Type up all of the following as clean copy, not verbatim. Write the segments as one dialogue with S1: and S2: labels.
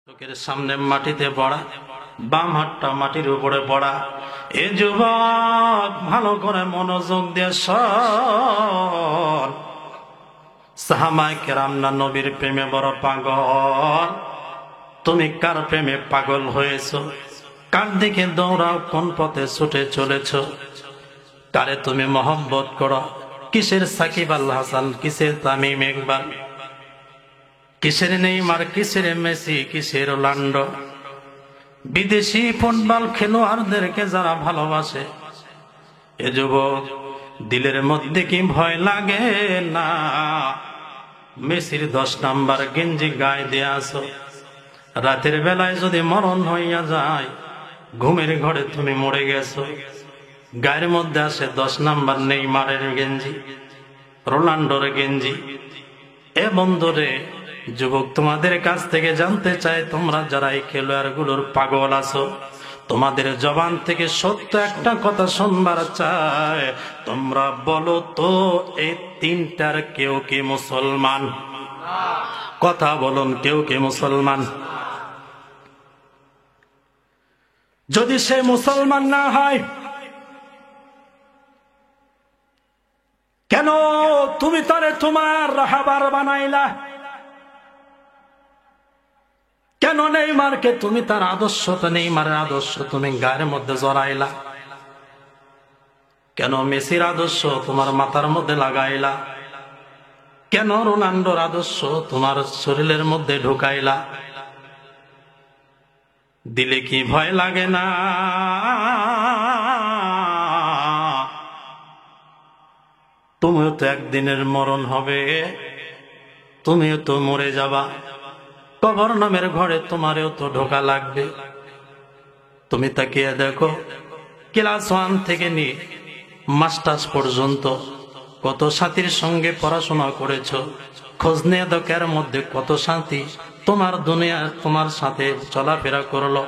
S1: চোখের সামনে মাটিতে পড়া, বাম হাতটা মাটির উপরে পড়া। এ যুবক ভালো করে মনোযোগ দিয়ে শোন। সাহাবায়ে কেরাম না নবীর প্রেমে বড় পাগল। তুমি কার প্রেমে পাগল হয়েছ? কার দিকে দৌড়াও? কোন পথে ছুটে চলেছ? কারে তুমি মহব্বত করো? কিসের সাকিব আল হাসান, কিসের তামিম ইকবাল, কিসের নেইমার, কিসের মেসি, কিসের রোনাল্ডো? বিদেশি ফুটবল খেলোয়াড়দেরকে যারা ভালোবাসে, এ যুবক দিলের মধ্যে কি ভয় লাগে না? মেসির 10 নাম্বার গেঞ্জি গায়ে দিয়ে আসো, রাতের বেলায় যদি মরণ হইয়া যায়, ঘুমের ঘরে তুমি মরে গেছো, গায়ের মধ্যে আসে 10 নাম্বার নেইমারের গেঞ্জি, রোনাল্ডোর গেঞ্জি। এ বন্ধুরে, যুবক তোমাদের কাছ থেকে জানতে চাই, তোমরা যারা এই খেলোয়াড়গুলোর পাগল আছো, তোমাদের জবান থেকে সত্য একটা কথা শুনবার চাই। তোমরা বলো তো, এই তিনটার কেউ কি মুসলমান? কথা বলুন, কেউ কি মুসলমান? যদি সে মুসলমান না হয়, কেন তুমি তারে তোমার রাহাবার বানাইলা? কেন নেইমারকে তুমি তার আদর্শ, নেইমারের আদর্শ তুমি গায়ের মধ্যে জড়াইলা? কেন মেসির আদর্শ তোমার মাথার মধ্যে লাগাইলা? কেন রোনাল্ডোর আদর্শ তোমার শরীরের মধ্যে ঢুকাইলা? দিলে কি ভয় লাগে না? তুমিও তো একদিনের মরণ হবে, তুমিও তো মরে যাবা, কবর নামের ঘরে তোমারও তো ঢোকা লাগবে। তুমি তাকিয়ে দেখো, ক্লাস 1 থেকে নিয়ে মাস্টার্স পর্যন্ত কত সাথীর সঙ্গে পড়াশোনা করেছ, খোঁজ নিয়ে দেখো এর মধ্যে কত সাথী তোমার দুনিয়া তোমার সাথে চলাফেরা করলো।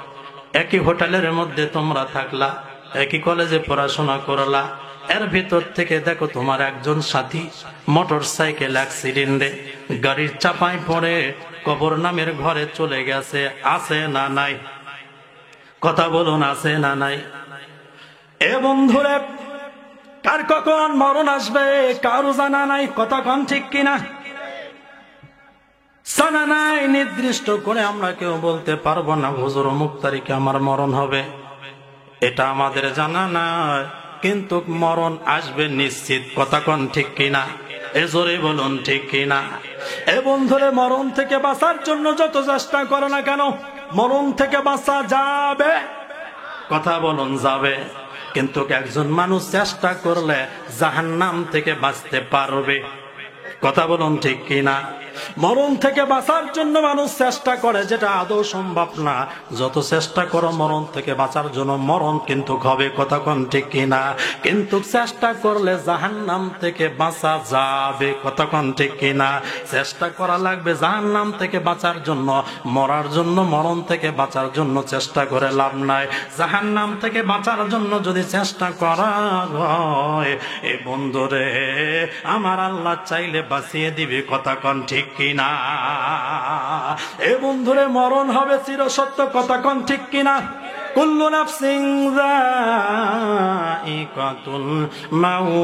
S1: একই হোটেলের মধ্যে তোমরা থাকলা, একই কলেজে পড়াশোনা করলা, এর ভিতর থেকে দেখো তোমার একজন সাথী মোটর সাইকেল অ্যাক্সিডেন্টে গাড়ির চাপায় পড়ে কবর নামের ঘরে চলে গেছে। আছে না নাই? কথা বলুন, আছে না নাই? এ বন্ধুরে, কার কখন মরণ আসবে কারো জানা নাই। কথা কন ঠিক কিনা? জানা নাই, নির্দিষ্ট করে আমরা কেউ বলতে পারবো না হুজুর অমুক তারিখে আমার মরণ হবে, এটা আমাদের জানা নাই, কিন্তু মরণ আসবে নিশ্চিত। কথা কন ঠিক কিনা? এ জোরে বলুন ঠিক কিনা? এ বন্ধুরে, মরণ থেকে বাঁচার জন্য যত চেষ্টা করো না কেন, মরণ থেকে বাঁচা যাবে। কথা বলুন, যাবে। কিন্তু একজন মানুষ চেষ্টা করলে জাহান্নাম থেকে বাঁচতে পারবে। কথা বলুন ঠিক কিনা? মরণ থেকে বাঁচার জন্য মানুষ চেষ্টা করে, যেটা আদৌ সম্ভব না। যত চেষ্টা করো মরণ থেকে বাঁচার জন্য, মরণ কিন্তু হবে। কথা কোন ঠিক কিনা? কিন্তু চেষ্টা করলে জাহান্নাম থেকে বাঁচা যাবে। কথা কোন ঠিক কিনা? চেষ্টা করা লাগবে জাহান্নাম থেকে বাঁচার জন্য। মরার জন্য, মরণ থেকে বাঁচার জন্য চেষ্টা করে লাভ নাই। জাহান্নাম থেকে বাঁচার জন্য যদি চেষ্টা করা হয়, এ বন্ধুরে, আমার আল্লাহ চাইলে বাঁচিয়ে দিবে। কথা কোন ঠিক কিনা? এ বন্ধুরে, মরণ হবে চিরসত্য। কথা কোন ঠিক কিনা? কুল্লু নাফসিন যায়িকাতুল মাউত।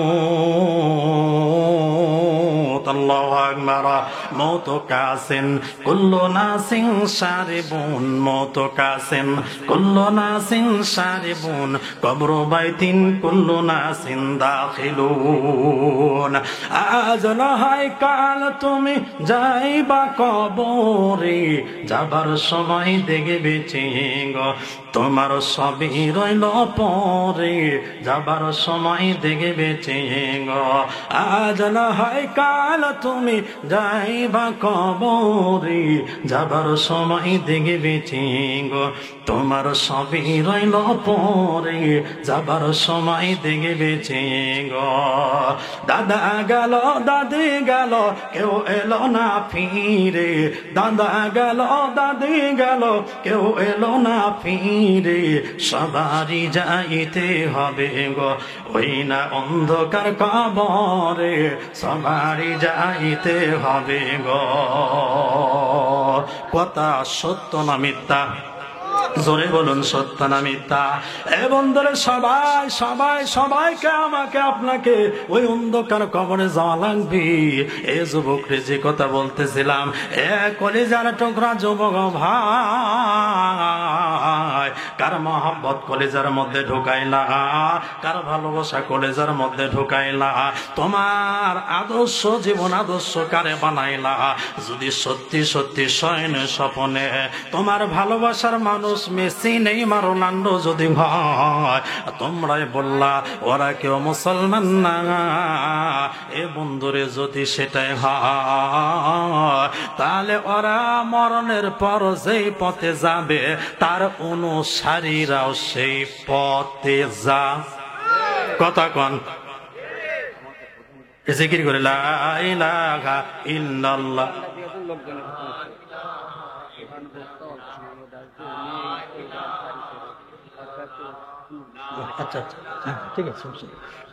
S1: আল্লাহু আকবার। মওত কাসিন কুল্লু নাসিন শারিবুন। মওত কাসিন কুল্লু নাসিন শারিবুন। কবরু বাইতিন কুল্লু নাসিন দাখিলুন। আজ না হয় কাল তুমি যাইবা কবরে, যাবার সময় দেখবে গো তোমার সবই রইল পরে, যাবার সময় দেখবে গো। আজ না হয় কাল তুমি যাইবা কবরে, যাবার সময় দেখবে গো তোমার সবই রইল পরে, যাবার সময় দেখবে গো। দাদা গেল, দাদি গেল, কেউ এলো না ফিরে। দাদা গেল, দাদি গেল, কেউ এলো না ফিরে। সবারই যাইতে হবে গো ওই না অন্ধকার কবরে, সবারই যাইতে হবে গো। কথা সত্য না মিথ্যা? জোরে বলুন, সত্য না মিথ্যা? এ বন্ধুরা, সবাই সবাই সবাইকে আমাকে আপনাকে ওই অন্ধকার কবরে যাওয়া লাগবে। এ যুবকরে যে কথা বলতেছিলাম, এ কলিজার টুকরা যুবক ভাই, কার মহব্বত কলিজার মধ্যে ঢুকাইলা, কার ভালোবাসা কলিজার মধ্যে ঢুকাইলা, তোমার আদর্শ জীবন আদর্শ কারে বানাইলা? যদি সত্যি সত্যি শয়নে স্বপনে তোমার ভালোবাসার মানুষ মেসি নেইমার রোনাল্ডো যদি হয়, তোমরাই বললা ওরা কেউ মুসলমান না। এ বন্ধুরে, যদি সেটাই হয়, তাহলে ওরা মরণের পর যেই পথে যাবে তার অনুসারীরাও সেই পথে যা। কথা কন, জিকির করে লা ইলাহা ইল্লাল্লাহ। আচ্ছা আচ্ছা, ঠিক আছে,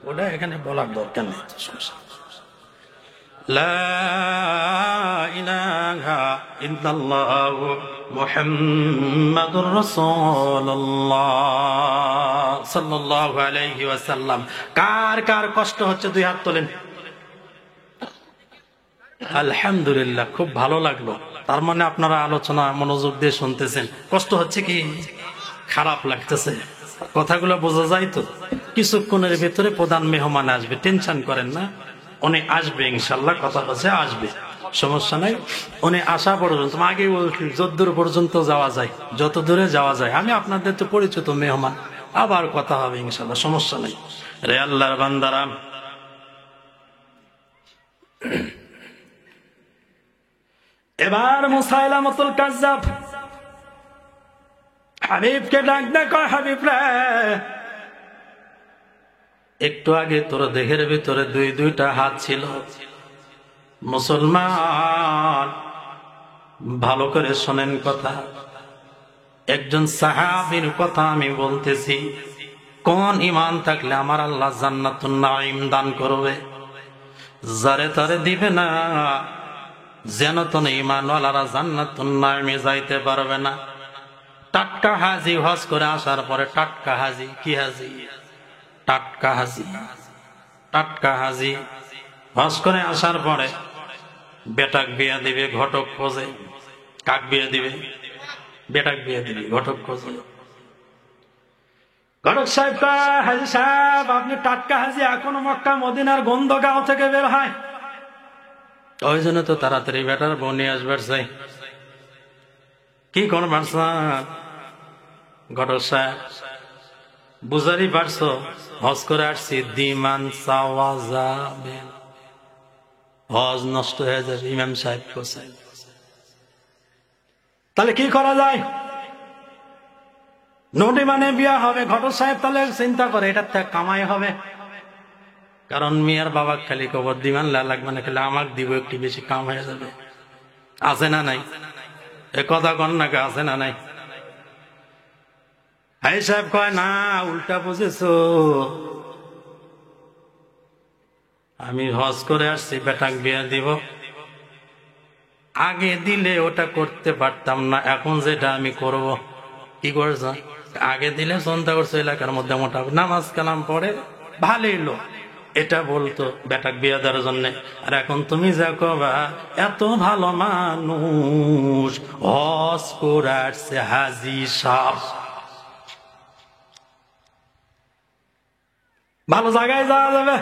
S1: ওটা এখানে বলার দরকার নেই। লা ইলাহা ইল্লাল্লাহ মুহাম্মাদুর রাসূলুল্লাহ সাল্লাল্লাহু আলাইহি ওয়াসাল্লাম। কার কার কষ্ট হচ্ছে দুই হাত তোলেন। আলহামদুলিল্লাহ, খুব ভালো লাগলো। তার মানে আপনারা আলোচনা মনোযোগ দিয়ে শুনতেছেন। কষ্ট হচ্ছে কি? খারাপ লাগতেছে? কথাগুলো বোঝা যায় তো? কিছুক্ষণের ভিতরে প্রধান মেহমান আসবে, টেনশন করেন না, উনি আসবে ইনশাল্লাহ। কথা হচ্ছে আসবে, সমস্যা নাই। উনি আসা পর্যন্ত আগে বলছি যতদূর পর্যন্ত যাওয়া যায়, যত দূরে যাওয়া যায়। আমি আপনাদের তো পরিচিত মেহমান, আবার কথা হবে ইনশাল্লাহ, সমস্যা নাই। রে আল্লাহর বান্দারা, এবার মুসাইলামতুল কাজ্জাব হাবিবকে ডাক দে, কয় হাবিব রে, একটু আগে তোর দেহের ভিতরে দুইটা হাত ছিল। মুসলমান, ভালো করে শোনেন কথা। একজন সাহাবীর কথা আমি বলতেছি। কোন ঈমান থাকলে আমার আল্লাহ জান্নাতুন নাঈম দান করবে? যারে তারে দিবে না, যেন তো ঈমানওয়ালারা জান্নাতুন নাঈমে যাইতে পারবে না। টাটকা হাজি, হজ করে আসার পরে টাটকা হাজি। কি হাজি? টাটকা হাজি। টাটকা হাজি হজ করে আসার পরে বেটাক বিয়া দিবে, ঘটক খোঁজে। কাক বিয়া দিবে? বেটাক বিয়া দিবে, ঘটক খোঁজে। ঘটক সাহেব কয়, হাজি সাহেব আপনি টাটকা হাজি, এখনো মক্কা মদিনার গন্ধগাঁও থেকে বের হয়। ওই জন্য তো তাড়াতাড়ি বেটার বউ নিয়ে আসবার চাই। কি করবার স্যার? ঘটক সাহেব, বুঝারই পারছো, হজ করে আসছি, দিমান চাওয়া যাবে, হজ নষ্ট হয়ে যাবে। ইমাম সাহেব কোথায়? তাহলে কি করা যায়? নটি মানে বিয়া হবে। ঘটক সাহেব তাহলে চিন্তা করে এটার থেকে কামাই হবে, কারণ মিয়ার বাবা খালি কবর দিমান লাগবে না, খালি আমাকে দিব, একটু বেশি কাম হয়ে যাবে। আছে না নাই? এ কথা কন্যাকে আছে না নাই? হাই সাহেব কয়, না, উল্টা বুঝেছো, আমি হজ করে আসছি, বেটাক বিয়া দিব। আগে দিলে ওটা করতে পারতাম না, এখন যেটা আমি করব। কি করছ? আগে দিলে চিন্তা করছো এলাকার মধ্যে মোটা নামাজ কালাম পড়ে ভালোই লোক, এটা বলতো বেটাক বিয়া দেওয়ার জন্য। আর এখন তুমি যা কবা, এত ভালো মানুষ হজ করে আসছে, হাজি সাহেব, ভালো জায়গায় যাওয়া যাবে।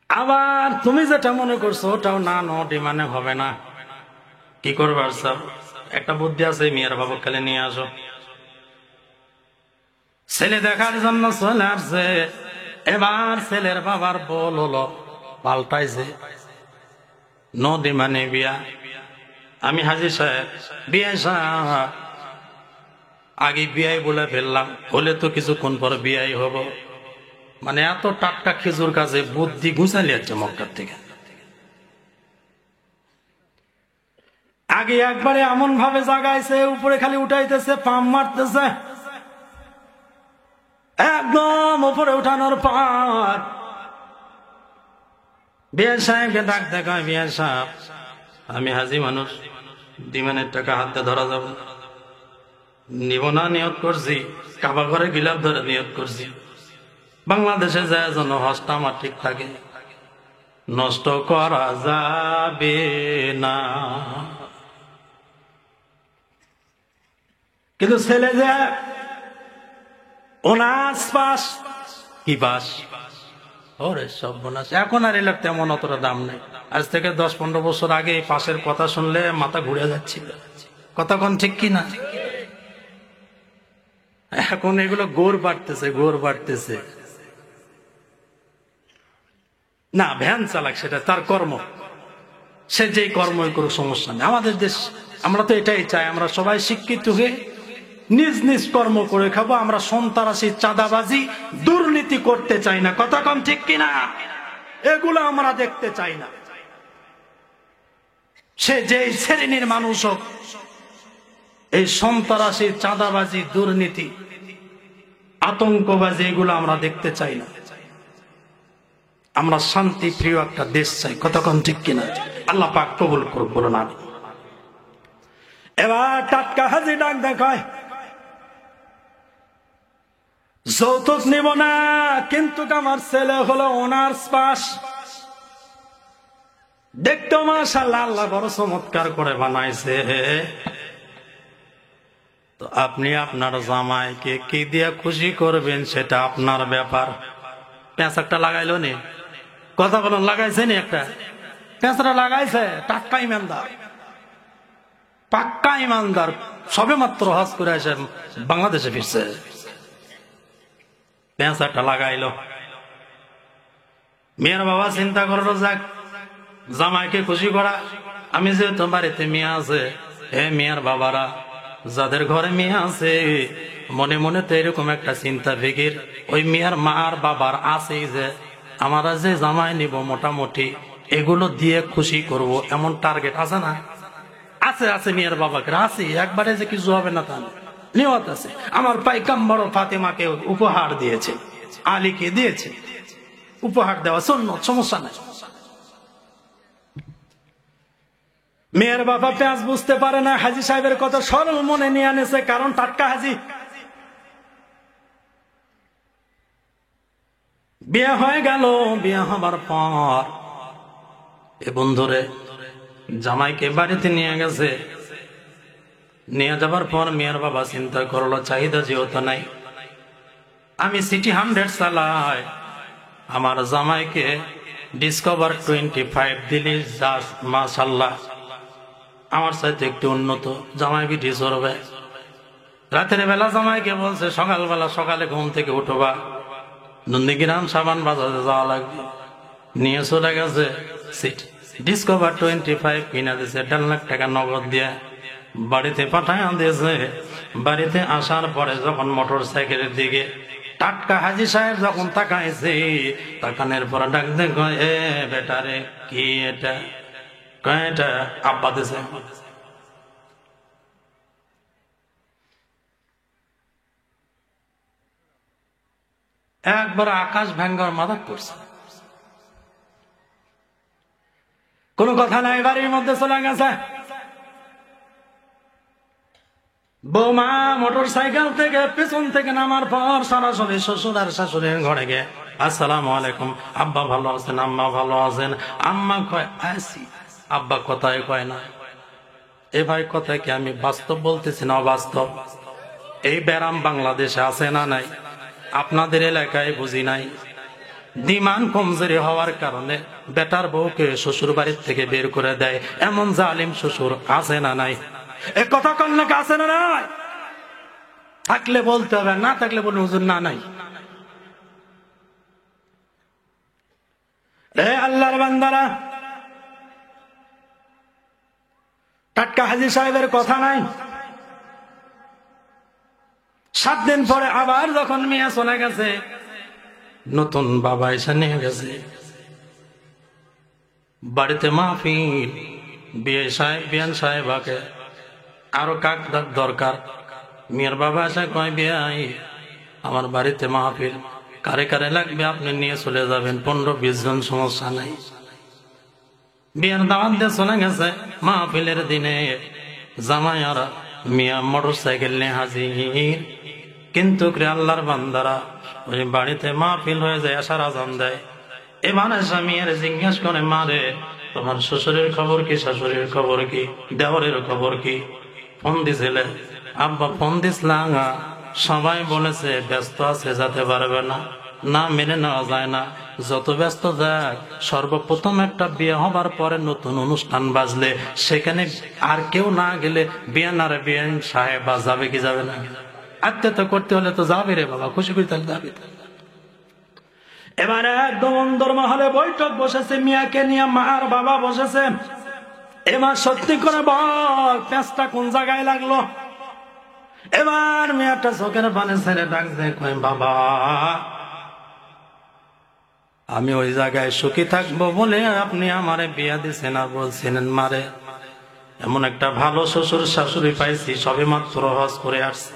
S1: আবার তুমি যেটা মনে করছো ওটাও না, নটি মানে হবে না। কি করবার সব? একটা বুদ্ধি আছে, মিয়ার বাবা খালি নিয়ে আসো। ছেলে দেখার জন্য চলে আসছে। এবার ছেলের বাবার বল হলো পাল্টাইছে, নদী মানে বিয়া। আমি হাজি সাহেব, বিয়ে আগে বিয়াই বলে ফেললাম, হলে তো কিছুক্ষণ পর বিয়াই হব। মানে এত টাটকা খেজুর কাছে বুদ্ধি গুছালি যাচ্ছে মক্কার থেকে। আগে একবারে এমন ভাবে জাগাইছে, উপরে খালি উঠাইতেছে, পাম মারতেছে, একদম উপরে উঠানোর পর বিয়া সাহেবকে ডাক দেখায়, বিয়া সাহেব আমি হাজি মানুষ, দিমানের টাকা হাতে ধরা যাব নিব না, নিয়ত করছি কাবা ঘরে গিলাপ ধরে নিয়ত করছি বাংলাদেশে যায় যেন হজটা আমার ঠিক থাকে, নষ্ট করা যাবে না। কিন্তু ছেলে যে অনার্স পাস, কি পাস, ওরে সব বোনাস। এখন আর এলার তেমন অতটা দাম নেই। আজ থেকে 10-15 বছর আগে এই পাশের কথা শুনলে মাথা ঘুরে যাচ্ছিল। কতক্ষণ ঠিক কি না? এখন এগুলো গোর বাড়তেছে, গোর বাড়তেছে। না ভ্যান চালাক সেটা তার কর্ম, সে যেই কর্মই করুক সমস্যা নেই। আমাদের দেশ, আমরা তো এটাই চাই, আমরা সবাই শিক্ষিত হয়ে নিজ নিজ কর্ম করে খাবো। আমরা সন্ত্রাসী, চাঁদাবাজি, দুর্নীতি করতে চাই না। কথা কম ঠিক কিনা? এগুলো আমরা দেখতে চাই না। সে যে শ্রেণীর মানুষ হোক, এই সন্ত্রাসী, চাঁদাবাজি, দুর্নীতি, আতঙ্কবাজি এগুলো আমরা দেখতে চাই না। আমরা শান্তি প্রিয় একটা দেশ চাই। কতক্ষণ ঠিক কিনা? আল্লাহ পাক কবুল করুক, বলুন আমিন। এবার টাটকা হাজি ডাক দেখায়, যৌতুক নিব না, কিন্তু আমার ছেলে হলো অনার্স পাস, দেখতো মাশাআল্লাহ আল্লাহ বড় চমৎকার করে বানাইছে। তো আপনি আপনার জামাইকে কি দিয়ে খুশি করবেন সেটা আপনার ব্যাপার। পেঁচ একটা লাগাইলো নি, কথা বলুন, লাগাইছে নি? একটা পেঁচটা লাগাইছে। টাটকা ইমানদার, পাক্কা ইমানদার, সবে মাত্র হজ করে এসে বাংলাদেশে ফিরছে, পেঁচাটা লাগাইলো। মেয়ের বাবা চিন্তা করলো, যাক জামাইকে খুশি করা। আমি যেহেতু বাড়িতে মেয়ে আছে, হে মেয়ের বাবারা, যাদের ঘরে মেয়ে আছে, মনে মনে তো এরকম একটা চিন্তা ফিকির ওই মেয়ের মা আর বাবার আছে যে আমরা যে জামাই নিব মোটামুটি এগুলো দিয়ে খুশি করব, এমন টার্গেট আছে না? আছে, আছে। মেয়ের বাবাকে আছে, একবারে যে কিছু হবে না তা নিয়ত আছে। আমার পাইকাম্বর ফাতেমাকে উপহার দিয়েছে, আলীকে দিয়েছে, উপহার দেওয়া সুন্নাত, সমস্যা নাই। মেয়ের বাবা পেঁয়াজ বুঝতে পারে না, হাজি সাহেবের কথা সরল মনে নিয়ে আনেছে, কারণ টাটকা হাজি। বিয়ে হয়ে গেল। বিয়ে হবার পর এ বন্ধুরে জামাইকে বাড়িতে নিয়ে গেছে। নিয়ে যাবার পর মেয়ের বাবা চিন্তা করলো, চাহিদা যেহেতু নাই, আমি সিটি 100 চালাই, আমার জামাইকে ডিসকভার 25 দিলি, মাশাআল্লাহ আমার সাথে একটু উন্নত জামাই বিটি চড়বে। রাতের বেলা জামাইকে বলছে, সকালে ঘুম থেকে উঠবা, নন্দীগ্রাম সাবান বাজারে যাওয়া লাগবে। নিয়ে চলে গেছে ডিসকভার 25 কিনা দিয়েছে, 1.5 লাখ টাকা নগদ দিয়ে বাড়িতে পাঠায় দিয়েছে। বাড়িতে আসার পরে যখন মোটর সাইকেলের দিকে টাটকা হাজি সাহেব যখন তাকাইছে, তাকানোর পর ডাক দে, এ বেটারে কি এটা? এটা আব্বা দিছে। একবার আকাশ ভাঙ্গার মাথা পড়ছে, কোন কথা নাই, বাড়ির মধ্যে চলে গেছে। বৌমা মোটর সাইকেল থেকে পেছন থেকে নামার পর সরাসরি শ্বশুর আর শাশুড়ির ঘরে গিয়ে, আসসালামু আলাইকুম, আব্বা ভালো আছেন, আম্মা ভালো আছেন? আম্মা কয় আছি, আব্বা কথায় কয় না। এ ভাই কথায় কি আমি বাস্তব বলতেছি না অবাস্তব? এই ব্যারাম বাংলাদেশে আছে না নাই? আপনাদের এলাকায় বুঝি নাই? দিমান কমজোরি হওয়ার কারণে বেটার বউকে শ্বশুর বাড়ির থেকে বের করে দেয়, এমন জালিম শ্বশুর আছে না নাই? এ কথা কন্যাকে আছে না নাই? থাকলে বলতে হবে, না থাকলে বলুন হুজুর না নাই। রে আল্লাহর বান্দারা, টাটকা হাজি সাহেবের কথা নাই। 7 দিন পরে আবার যখন মেয়ে চলে গেছে, নতুন বাবা এসে নিয়ে গেছে বাড়িতে মাহফিল। বিয়ান সাহেবাকে আরো কাক দরকার। মেয়ের বাবা এসে কয়, বিয়াই আমার বাড়িতে মাহফিল, কারে কারে লাগবে আপনি নিয়ে চলে যাবেন, 15-20 জন, সমস্যা নাই। বিয়ার দাওয়াত দিয়ে চলে গেছে। মাহফিলের দিনে জামাই আর মিয়া মোটর সাইকেল নিয়ে হাজির। কিন্তু আল্লাহর বান্দারা ওই বাড়িতে মাহফিল হয়ে যায়, আসার আজান দেয়। এবার স্বামীর জিজ্ঞেস করে, মারে তোমার শ্বশুরের খবর কি, শাশুড়ির খবর কি, দেওরের খবর কি? ফোন দিছিলে? আব্বা ফোন দিছিলাম, সবাই বলেছে ব্যস্ত আছে, যেতে পারবে না। না, মেনে নেওয়া যায় না। যত ব্যস্ত যাক, সর্বপ্রথম একটা বিয়ে হবার পরে নতুন অনুষ্ঠান বাজলে সেখানে আর কেউ না গেলে বিয়ানারে বিয়ান সাহেব যাবে কি যাবে না? আত্মীয়তা করতে হলে তো যাবে রে বাবা, খুশি করতে হলে যাবে। এবারে একদম অন্দর মহলে বৈঠক বসেছে, মিয়াকে নিয়ে মা আর বাবা বসেছে। এবার সত্যি করে বল, পেঁচটা কোন জায়গায় লাগলো? এবার মেয়েটা চোখের পানে ছেড়ে ডাকছে, কই বাবা, আমি ওই জায়গায় সুখী থাকবো বলে আপনি আমারে বিয়া দিছেন আর বলছিলেন মারে এমন একটা ভালো শ্বশুর শাশুড়ি পাইছি, সবে মাত্র হজ করে আসছে,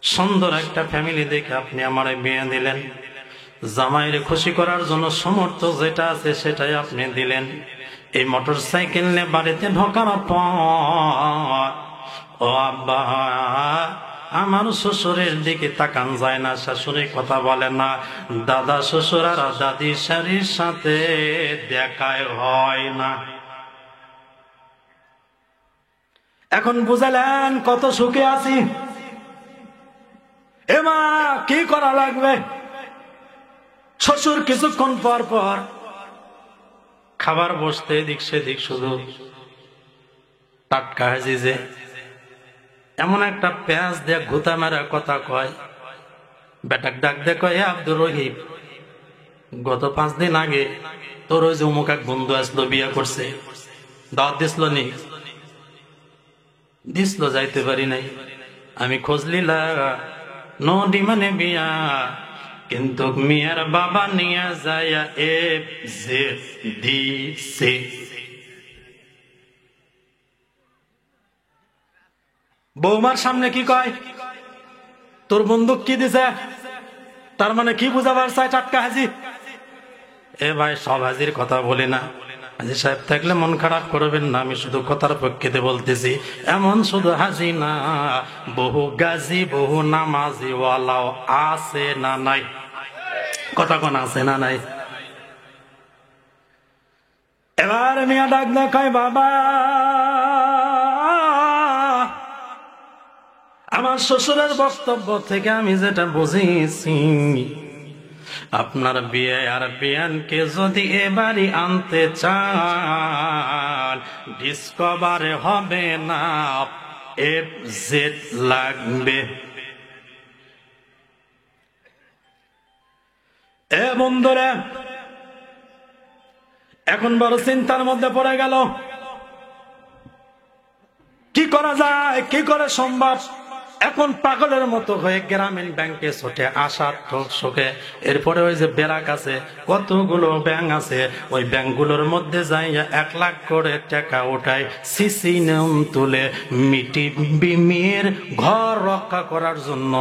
S1: সুন্দর একটা ফ্যামিলি দেখে আপনি আমারে বিয়ে দিলেন। জামাইরে খুশি করার জন্য সমর্থ যেটা আছে সেটাই আপনি দিলেন। এই মোটর সাইকেল নিয়ে বাড়িতে ঢোকার পর ও আব্বা, আমার শ্বশুরের দিকে তাকান যায় না, শাশুড়ি কথা বলে না, দাদা শ্বশুর আর দাদি শাড়ির সাথে দেখায় হয় না। এখন বুঝালেন কত সুখে আছি। এমা কি করা লাগবে? শ্বশুর কিছুক্ষণ পর পর খাবার বসতে এদিক সেদিক শুধু টাটকা হাজিজে এমন একটা পেঁয়াজ দিয়ে ঘুতা মেরা কথা কয়। বেটাক ডাক দে, কয় আব্দুর রহিম, গত 5 দিন আগে তোর ওই যে অমুক এক বন্ধু আসলো, বিয়ে করছে, দাওয়াত দিছিল নি? দিছিল, যাইতে পারি নাই। আমি খোঁজ লিলা, নডি মানে বিয়া, কিন্তু মিয়ার বাবা নিয়ে যায় এ যে দিছে। বৌমার সামনে কি কয়? তোর বন্দুক কি দিছে? তার মানে কি বুঝাবার চাই? টাটকা হাজি। এ ভাই, সব হাজির কথা বলি না, হাজি সাহেব থাকলে মন খারাপ করবেন না, আমি শুধু কথার পক্ষেতে বলতেছি। এমন শুধু হাজি না, বহু গাজী বহু নামাজি ওয়ালাও আছে না নাই? কথা কোন আছে না নাই? এবার মিয়া ডাক দেখায়, বাবা, আমার শ্বশুরের বক্তব্য থেকে আমি যেটা বুঝেছি, আপনার বিয়ে আর বিয়ানকে যদি এবারই আনতে চান, ডিসকভারে হবে না, FZ লাগবে। এ বন্ধুরে, এখন বড় চিন্তার মধ্যে পড়ে গেল, কি করা যায়, কি করে সম্ভব? এখন পাগলের মতো হয়ে গ্রামীণ ব্যাংকে ছুটে আসার শোকে, এরপরে ওই যে ব্যাংক আছে, কতগুলো ব্যাংক আছে, ওই ব্যাংকগুলোর মধ্যে যাইয়া 1 লাখ করে টাকা উঠায়, সিসি নিয়ম তুলে মিটি বিমির ঘর রক্ষা করার জন্য।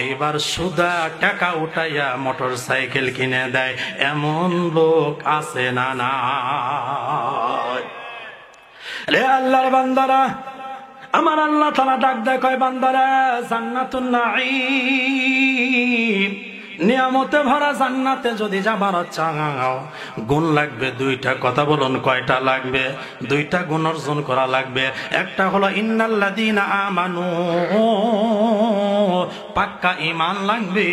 S1: এইবার সুদা টাকা উঠাইয়া মোটর সাইকেল কিনে দেয়, এমন লোক আছে না না? রে আল্লাহর বান্দারা, আমার আল্লাহ তাআলা ডাক দেয়, কয় বান্দারা, জান্নাতুন নাঈম, নিয়ামতে ভরা জান্নাতে যদি যাবার চাও, গুণ লাগবে 2টা। কথা বলুন, কয়টা লাগবে? 2টা গুণ অর্জন করা লাগবে। একটা হলো ইন্নাল্লাযীনা আমানু, পাক্কা ঈমান লাগবে,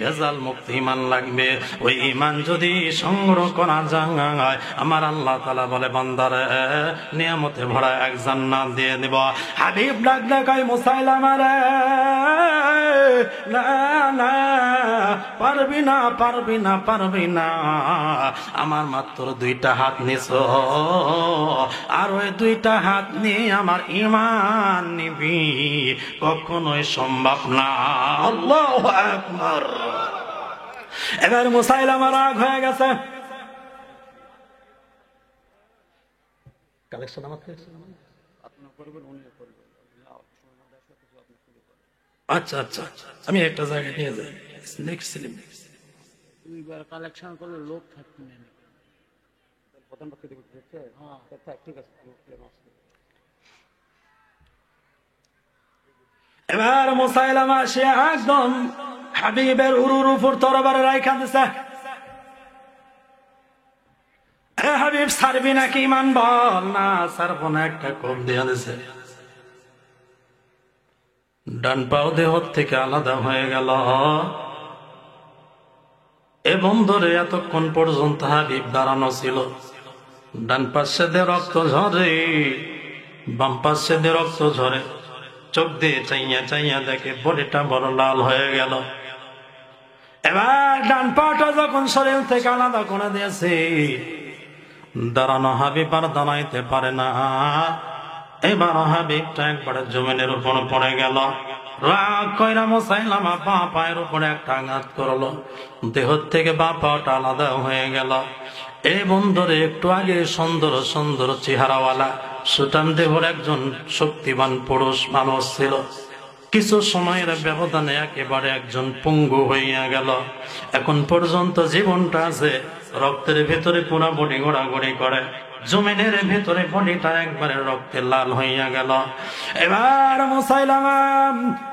S1: ভেজাল মুক্ত ঈমান লাগবে। ওই ঈমান যদি সংগ্রহ করা যায়, আমার আল্লাহ তাআলা বলে, বান্দারে নিয়ামতে ভরা এক জান্নাত দিয়ে দেব। হাবিব ডাক দেখায়, মুসাইলামা রে, না না, পারবি না, পারবি না, পারবি না, আমার মাত্র 2টা হাত নিছ, আর ওই 2টা হাত নিয়ে আমার ঈমান নিবি, কখনোই সম্ভব না। আল্লাহু আকবার। এবার মুসাইলামা রাগ হয়ে গেছে। কালেকশন আমার আচ্ছা আচ্ছা, আমি একটা জায়গায় নিয়ে যাই, দেখছিলাম
S2: 2বার কালেকশন করলে লোক থাকবে না।
S1: এবার মুসাইলামা সে একদম হাবিবের উরুর উপর তরবারে রাইখা দিছে। হাবিব ছাড়বি নাকি ইমান বল? না ছাড়বো না, একটা কোপ দিয়ে দিছে। ডান পাও দেহ থেকে আলাদা হয়ে গেল। এবং ধরে এতক্ষণ পর্যন্ত হাবিব দাঁড়ানো ছিল। ডান পাশে দিয়ে রক্ত ঝরে, বাম পাশে দিয়ে রক্ত ঝরে। চোখ দিয়ে চাইয়া চাইয়া দেখে বডিটা বড় লাল হয়ে গেল। এবার ডান পাটা যখন শরীর থেকে আলাদা করে দিয়েছে, দাঁড়ানো হাবিব আর দাঁড়াইতে পারে না। এবার হাবিবটা একবারে জমিনের উপর পড়ে গেল। রাগ কইরা মুসাইলামা বা পায়ের উপরে একটা আঘাত করলো। দেহ থেকে বা পাটা আলাদা হয়ে গেল। এই বন্ধুরে একটু আগে সুন্দর সুন্দর চেহারাওয়ালা সুটান দেহর একজন শক্তিবান পুরুষ মানুষ ছিল, কিছু সময়ের ব্যবধানে একেবারে একজন পঙ্গু হইয়া গেল। এখন পর্যন্ত জীবনটা আছে, রক্তের ভেতরে পুরা বডি ঘোরাঘুরি করে, জমিনের ভেতরে বডিটা একবারে রক্তে লাল হইয়া গেল। এবার মুসাইলামা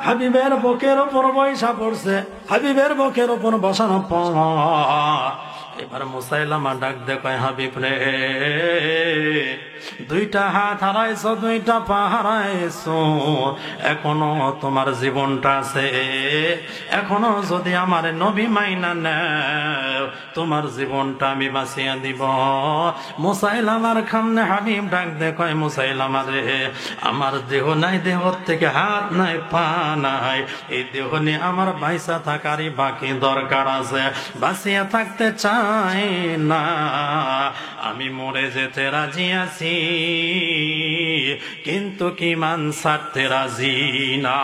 S1: হাবিবের বুকের উপর বৈশা পড়ছে, হাবিবের বুকের উপর বসানো পর। এবার মুসাইলামা ডাক দে কয়, হাবিব রে, দুইটা হাত হারাইছ, দুইটা পা হারাইছ, এখনো তোমার জীবনটা আছে। এখনো যদি আমার নবী মাইনা নেও, তোমার জীবনটা আমি বাঁচিয়ে দিব। মুসাইলামার খামনে হাবিব ডাক দে কয়, মুসাইলামা রে, আমার দেহ নাই, দেহ থেকে হাত নাই, পা নাই, এই দেহ নিয়ে আমার বাইসা থাকারই বাকি দরকার আছে। বাঁচিয়ে থাকতে চাই না, আমি মরে যেতে রাজি আছি, কিন্তু কি মান ছাড়তে রাজি না।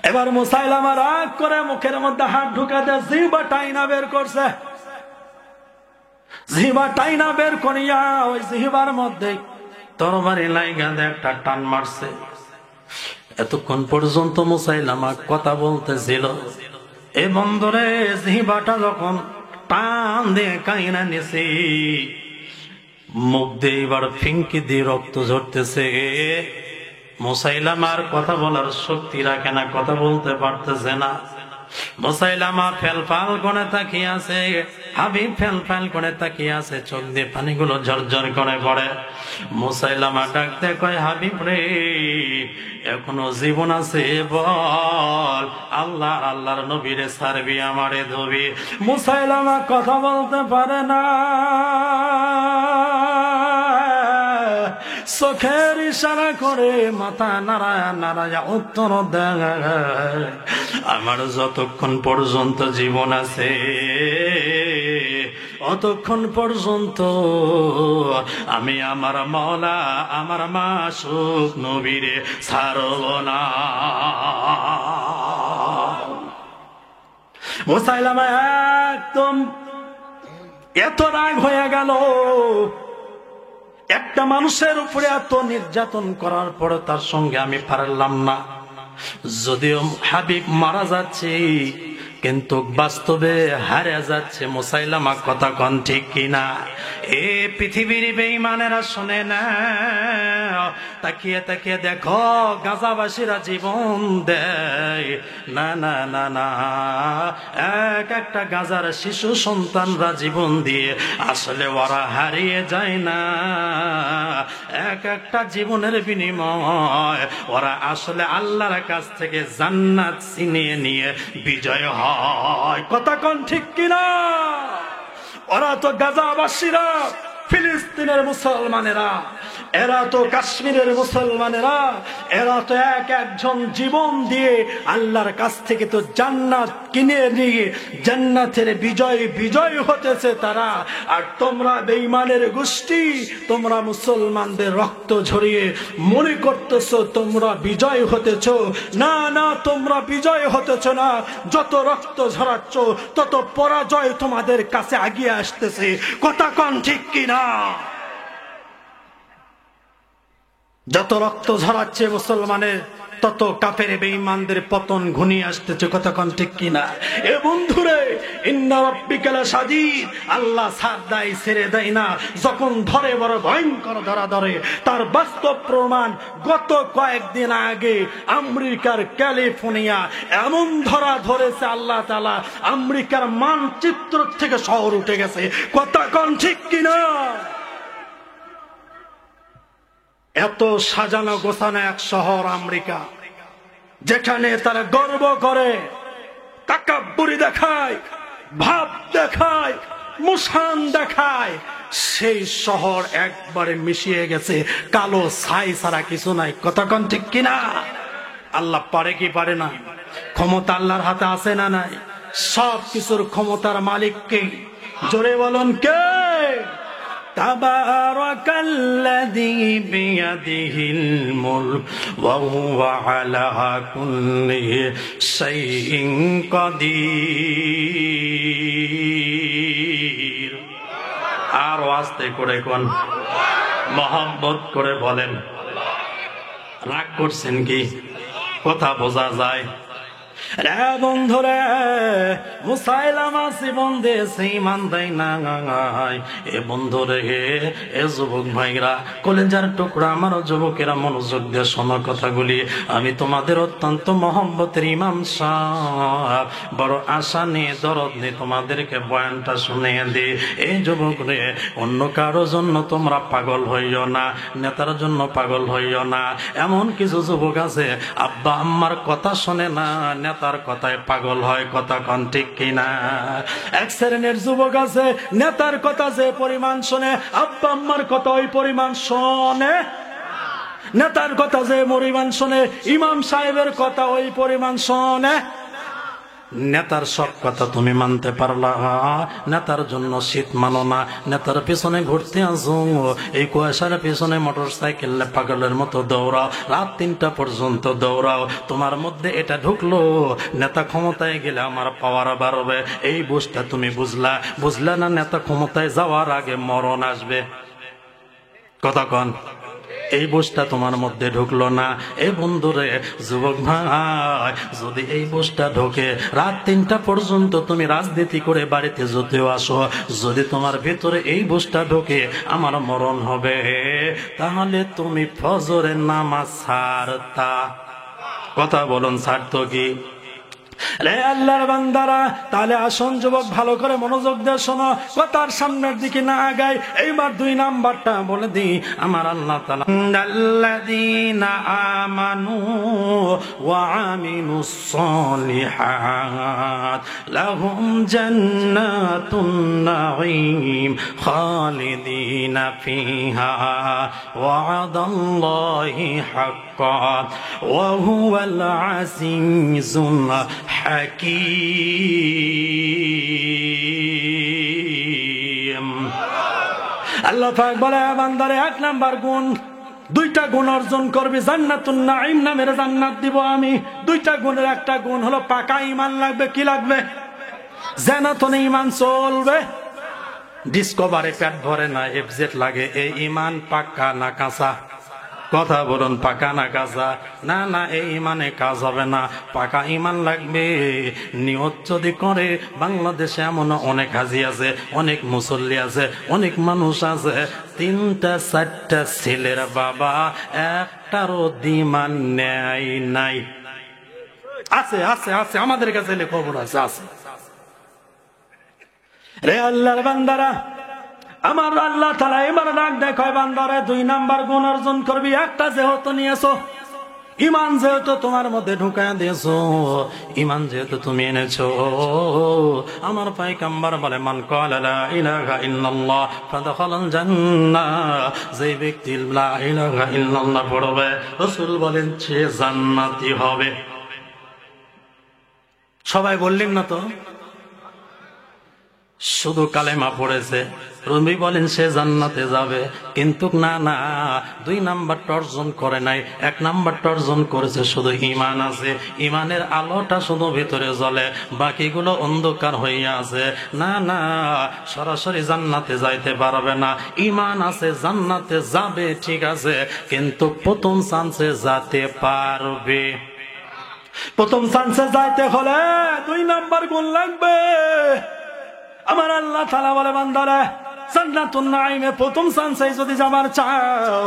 S1: এবার মুসাইলামা রাগ করে মুখের মধ্যে হাত ঢুকাতে জিহ্বা টাইনা বের করছে। জিহ্বা টাইনা বের করিয়া ওই জিহ্বার মধ্যে তরবারি লাইগা একটা টান মারছে। এতক্ষণ পর্যন্ত মুসাইলামা কথা বলতেছিল, এ বন্ধুরে জিহ্বাটা যখন টান দিয়ে কাইনা নিছি, মুখ দিয়ে এবার ফিঙ্কি দিয়ে রক্ত ঝরতেছে। মুসাইলামার কথা বলার শক্তি রাখে না, কথা বলতে পারতেছে না। মুসাইলামা ফেলফাল করে তাকিয়ে আছে, হাবিব ফেলফাল করে তাকিয়ে আছে, চোখ দিয়ে পানিগুলো ঝরঝর করে পড়ে। মুসাইলামা ডাকতে কয়, হাবিব রে, এখনো জীবন আছে বল, আল্লাহ আল্লাহর নবীরে ছাড়বি, আমারে ধরবি। মুসাইলামা কথা বলতে পারে না, চোখের ইশারা করে মাথা নাড়ায় নাড়ায় উত্তর দেয়, আমার যতক্ষণ পর্যন্ত জীবন আছে অতক্ষণ পর্যন্ত আমি আমার মওলা, আমার মাসুক নবীরে ছাড়ব না। মুসাইলামা একদম এত রাগ হয়ে গেল, একটা মানুষের উপরে এত নির্যাতন করার পরে তার সঙ্গে আমি পারলাম না। যদিও হাবিব মারা যাচ্ছে, কিন্তু বাস্তবে হারে যাচ্ছে। মুসাইলামা কথা কন ঠিক কিনা? এ পৃথিবীর বেঈমানেরা শুনে না, তাকিয়ে তাকিয়ে দেখো, গাজাবাসীরা জীবন দেয় না, না না না, এক একটা গাজার শিশু সন্তানরা জীবন দিয়ে আসলে ওরা হারিয়ে যায় না। এক একটা জীবনের বিনিময় ওরা আসলে আল্লাহর কাছ থেকে জান্নাত ছিনিয়ে নিয়ে বিজয় হয়। কথা কোন ঠিক কিনা? ওরা তো গাজাবাসীরা, ফিলিস্তিনের মুসলমানেরা, এরা তো কাশ্মীরের মুসলমানেরা, এরা তো এক একজন জীবন দিয়ে আল্লাহর কাছ থেকে তো জান্নাত কিনে নিয়ে জান্নাতের বিজয় হতেছে তারা। আর তোমরা বেঈমানের গোষ্ঠী, তোমরা মুসলমানদের রক্ত ঝরিয়ে মনে করতেছো তোমরা বিজয় হতেছ। না না, তোমরা বিজয় হতেছ না, যত রক্ত ঝরাচ্ছ তত পরাজয় তোমাদের কাছে আগিয়ে আসতেছে। কথা কোন ঠিক কিনা? যত রক্ত ঝরাচ্ছে মুসলমানের, তত কাফের বেঈমানদের পতন ঘনিয়ে আসতেছে, কথা কোন ঠিক কিনা? এ বন্ধুরে, ইন্না রাব্বিকা লাশাদীদ, আল্লাহ ছাড় দেয়, ছেড়ে দেয় না, যখন ধরে বড় ভয়ঙ্কর ধরা ধরে। তার বাস্তব প্রমাণ গত কয়েকদিন আগে আমেরিকার ক্যালিফোর্নিয়া এমন ধরা ধরেছে, আল্লাহ তাআলা আমেরিকার মানচিত্র থেকে শহর উঠে গেছে, কথা কোন ঠিক কিনা? এত সাজানো গোছানো এক শহর আমেরিকা, যেখানে তারা গর্ব করে, তাকাব্বুরি দেখায়, ভাব দেখায়, মুসান দেখায়, সেই শহর একবারে মিশিয়ে গেছে কালো ছাই ছাড়া কিছু নাই, কথা কোন ঠিক কিনা? আল্লাহ পারে কি পারে না? ক্ষমতা আল্লাহর হাতে আছে না নাই? সব কিছুর ক্ষমতার মালিক কে? জোরে বলুন কে? তাবারাকাল্লাযী বিয়াদিহিল মুলক ওয়া হুয়া আলা কুল্লি শাইইন কাদির। আর আস্তে করে কোন, মহব্বত করে বলেন। রাগ করছেন কি? কথা বোঝা যায়। রে বন্ধুরে, মুসাইলামা জীবন দিয়েছে, ঈমান দেয় নাই। এ বন্ধুরে, এ যুবক ভাইরা, কলেজার টুকরা আমার যুবকেরা, মনোযোগ দিয়ে শোনো কথাগুলি। আমি তোমাদের অত্যন্ত মহব্বতের ইমাম সাহেব, বড় আশা নিয়ে দরদ নিয়ে তোমাদেরকে বয়ানটা শুনিয়ে দিই। এই যুবক রে, অন্য কারোর জন্য তোমরা পাগল হইও না, নেতার জন্য পাগল হইও না। এমন কিছু যুবক আছে আব্বা আম্মার কথা শোনে না, নেতার কথায় পাগল হয়, কথা কোন ঠিক কিনা? এক শ্রেণীর যুবক আছে নেতার কথা যে পরিমাণ শোনে, আব্বা আম্মার কথা ওই পরিমাণ শোনে। নেতার কথা যে পরিমাণ শোনে, ইমাম সাহেবের কথা ওই পরিমাণ শোনে। নেতার সব কথা তুমি মানতে পারলা, নেতার জন্য শীত মানো না, নেতার পিছনে ঘুরতে আসো, এই কুয়াশার পিছনে মোটর সাইকেলে পাগলের মতো দৌড়াও, রাত 3টা পর্যন্ত দৌড়াও। তোমার মধ্যে এটা ঢুকলো, নেতা ক্ষমতায় গেলে আমার পাওয়ার বাড়বে, এই বুঝটা তুমি বুঝলা না? নেতা ক্ষমতায় যাওয়ার আগে মরণ আসবে, কথা কন। এই বুঝটা তোমার মধ্যে ঢুকলো না। এই বন্ধুরে, যুবক ভাই, যদি এই বুঝটা ঢোকে, রাত 3টা পর্যন্ত তুমি রাজনীতি করে বাড়িতে যদিও আসো, যদি তোমার ভিতরে এই বুঝটা ঢোকে আমার মরণ হবে, তাহলে তুমি ফজরের নামাজ ছাড়তা। কথা বলুন, ছাড়তো কি? রে আল্লাহর বান্দারা, তাহলে আসুন যুবক, ভালো করে মনোযোগ দিয়ে শোনো, কথার সামনের দিকে না আগাই। এইবার 2 নাম্বারটা বলে দিই। আমার আল্লাহ তাআলা আল্লাযীনা আমানু ওয়া আমিলুস সালিহাত লাহুম জান্নাতুন নাঈম খালিদিনা ফিহা ওয়া'দাল্লাহি হাক্কান ওয়া হুয়াল আজিজুল হাকীম। আল্লাহ পাক বলে, বান্দারে 1 নাম্বার গুণ, 2টা গুণ অর্জন করবি, জান্নাতুন নাঈম নামের জান্নাত দিব আমি। 2টা গুণের একটা গুণ হলো পাকা ঈমান লাগবে। কি লাগবে? জান্নাতুন ঈমান চলবে। ডিসকভারে পেট ভরে না, এফজেড লাগে। এই ঈমান পাকা না কাঁচা? কথা বলুন, পাকা না কাঁচা? না না, এই ইমানে কাজ হবে না, পাকা ইমান লাগবে। নিয়ত যদি করে, বাংলাদেশে এমন অনেক হাজি আছে, অনেক মুসল্লি আছে, অনেক মানুষ আছে, 3টা 4টা ছেলের বাবা, একটারও দিমান নেয় নাই। আছে আছে আছে, আমাদের কাছে খবর আছে, আছে। রে আল্লাহর বান্দারা, আমার আল্লাহ তাআলা এবার ডাক দেখায়, বান্দারে 2 নাম্বার গুণ অর্জন করবি। একটা যেহেতু নিয়েছো, ইমান যেহেতু তোমার মধ্যে ঢুকায় দিয়েছো, ইমান যেহেতু তুমি এনেছো, আমার পয়গম্বর বলে, মান ক্বালা লা ইলাহা ইল্লাল্লাহ ফাদাখালাল জান্নাহ, যে ব্যক্তি লা ইলাহা ইল্লাল্লাহ পড়বে, রাসূল বলেন সে জান্নাতি হবে। সবাই বললেন না তো, শুধু কালেমা পড়েছে, রবি বলেন সে জান্নাতে যাবে, কিন্তু না না, 2 নাম্বারটা অর্জন করে নাই। 1 নাম্বারটা অর্জন করেছে, শুধু ঈমান আছে, ঈমানের আলোটা শুধু ভিতরে জ্বলে, বাকিগুলো অন্ধকার হইয়া আছে। না না, সরাসরি জান্নাতে যাইতে পারবে না। ঈমান আছে, জান্নাতে যাবে ঠিক আছে, কিন্তু প্রথম চান্সে যেতে পারবে। প্রথম চান্সে যাইতে হলে 2 নাম্বার গুণ লাগবে। আমার আল্লাহ তাআলা বলে, বান্দারে জান্নাতুন নাঈমে প্রথম চান্সে যদি যাবার চাও,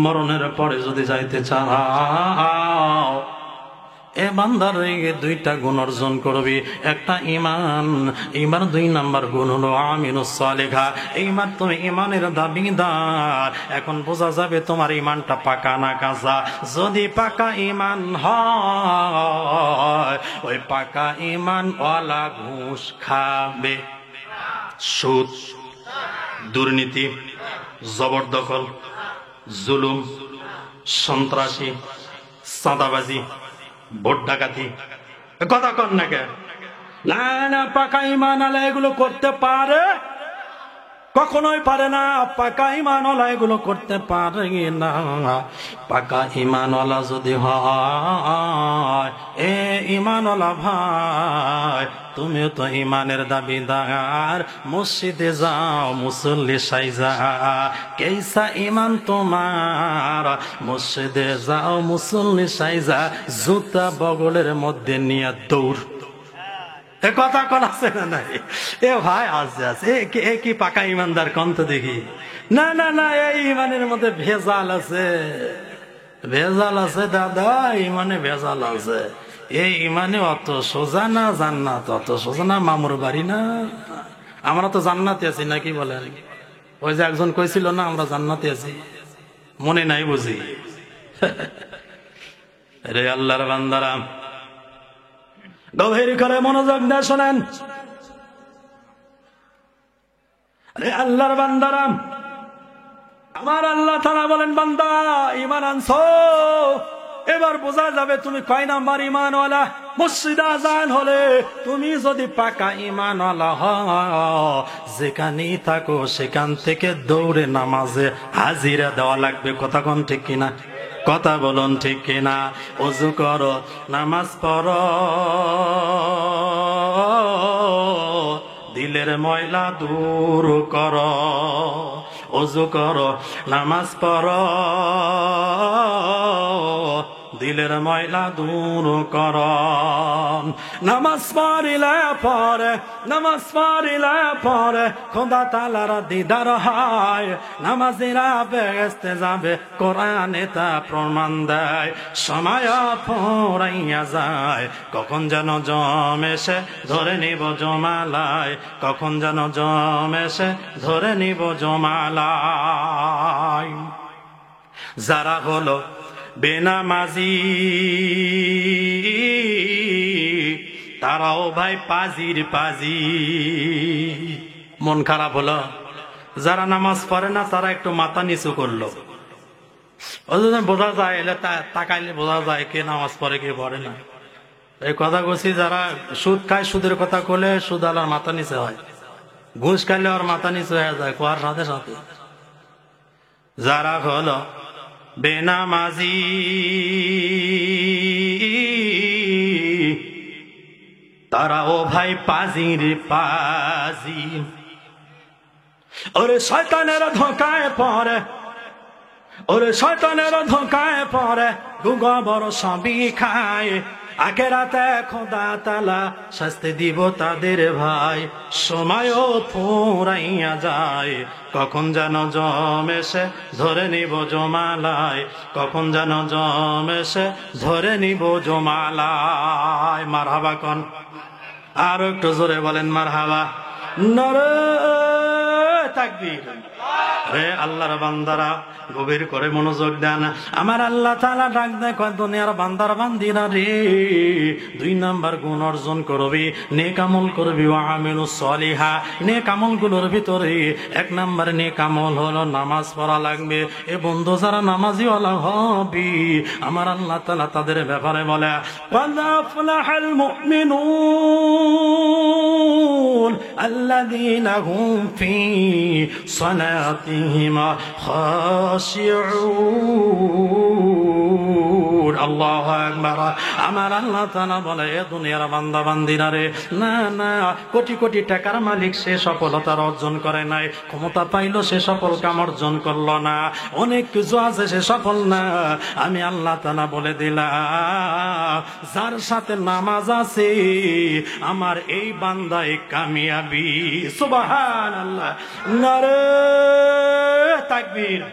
S1: মরণের পরে যদি যাইতে চাও, এ বান্দার 2টা গুণ অর্জন করবি। একটা ঈমান, ঈমান 2 নাম্বার গুণ হলো আমিনুস সালিহা। ঈমান, তুমি ঈমানের দাবিদার। এখন বোঝা যাবে তোমার ঈমানটা পাকা না কাঁচা। যদি পাকা ঈমান হয়, ওই পাকা ঈমান ওয়ালা ঘুষ খাবে, সুদ, দুর্নীতি, জবরদখল, জুলুম, সন্ত্রাসী, চাঁদাবাজি, ভোট ডাকাতি, কথা কন না কে? না না, পাকা ঈমান আলা এগুলো করতে পারে? কখনোই পারে না। পাকা ঈমানওয়ালা এগুলো করতে পারে না। পাকা ঈমানওয়ালা যদি হয়, এ ঈমানওয়ালা ভাই, তুমিও তো ঈমানের দাবিদার। মসজিদে যাও, মুসল্লি সাইজা, কেইসা ঈমান তোমার। মসজিদে যাও, মুসল্লি সাইজা, জুতা বগলের মধ্যে নিয়ে দৌড়। এ কথা কোন আছে না নাই? এ ভাই আছে আছে, এ কি পাকা ইমানদার কন্ত দেখি? না না না, এই ইমানের মধ্যে ভেজাল আছে, ভেজাল আছে দাদা, ইমানে ভেজাল আছে। এই ইমানে অত সোজা না জান্নাত, অত সোজা না মামুর বাড়ি না। আমরা তো জান্নাতে আছি নাকি বলেন? ওই যে একজন কইছিল না আমরা জান্নাতে আছি, মনে নাই বুঝি? রে আল্লাহর বান্দারা, গভীর করে মনোযোগ দিয়ে শোনেন। আরে আল্লাহর বান্দারা, আমার আল্লাহ তাআলা বলেন, বান্দা ঈমান আনছো, এবার বোঝা যাবে তুমি কয় নাম্বার ঈমানওয়ালা। মসজিদে আযান হলে তুমি যদি পাকা ঈমানওয়ালা হও, যেখানেই থাকো সেখান থেকে দৌড়ে নামাজে হাজিরা দেওয়া লাগবে। কথা কোন ঠিক কিনা? কথা বলুন ঠিক কিনা? ওযু করো, নামাজ পড়ো, দিলের ময়লা দূর করো। ওযু করো, নামাজ পড়ো, দিলের ময়লা দূর কর। নামাজ পড়িলে পরে, নামাজ পড়িলে পরে খোদা তাআলার দিদার হয়। নামাজিরা বেহেশতে যাবে, কোরআনে তা প্রমাণ দেয়। সময় ফুরাইয়া যায়, কখন যেন জম এসে ধরে নিব জমালায়, কখন যেন জম এসে ধরে নিব জমালায়। যারা হলো বেনামাজি তারাও ভাই পাজির পাজি। মন খারাপ হলো, যারা নামাজ পড়ে না তারা একটু মাথা নিচু করলো। বোঝা যায়, এলে তাকাইলে বোঝা যায় কে নামাজ পড়ে কে পড়ে না। এই কথা বলছি, যারা সুদ খায়, সুদের কথা করলে সুদ আলার মাথা নিচে হয়, ঘুষ খাইলে ওর মাথা নিচে হয়ে যায় কোয়ার সাথে সাথে। যারা হলো বেনামাজি তারা ও ভাই পাজির পাজি। ওরে শয়তানের ধোঁকায় পড়ে, ওরে শয়তানের ধোঁকায় পড়ে, গোবর সবই খায়। আখেরাতে খোদা তাআলা শাস্তি দিব তাদের ভাই। সময়ও ফুরাইয়া যায়, কখন যেন জম এসে ধরে নিব জমালায়, কখন যেন জম এসে ধরে নিব জমালায়। মারহাবা কন, আর একটু জোরে বলেন মারহাবা। নারে তাকবীর। রে আল্লাহর বান্দারা গভীর করে মনোযোগ দেন। আমার আল্লাহ তাআলা ডাক দেয় কয় দুনিয়ার বান্দার বান্দিরা রে, 2 নাম্বার গুণ অর্জন করবি, নেক আমল করবি, ওয়া আমিলুস সলিহা। নেক আমলগুলোর ভিতরে 1 নাম্বার নেক আমল হলো নামাজ পড়া লাগবে। এ বন্ধু যারা নামাজি ওয়ালা হবি, আমার আল্লাহ তাআলা তাদের ব্যাপারে বলে قد أفلح المؤمنون الذين هم في صلاتهم خاشعون আল্লাহু আকবার। আমার আল্লাহ তাআলা বলে এ দুনিয়ার বান্দা বান্দিরা রে, না না কোটি কোটি টাকার মালিক সে সফলতার অর্জন করে নাই, ক্ষমতা পাইলো সে সফল কাম অর্জন করলো না, অনেক কিছু আছে সে সফল না। আমি আল্লাহ তাআলা বলে দিলাম যার সাথে নামাজ আছে আমার এই বান্দায় কামিয়াবি। সুবহানাল্লাহ, নারে তাকবীর।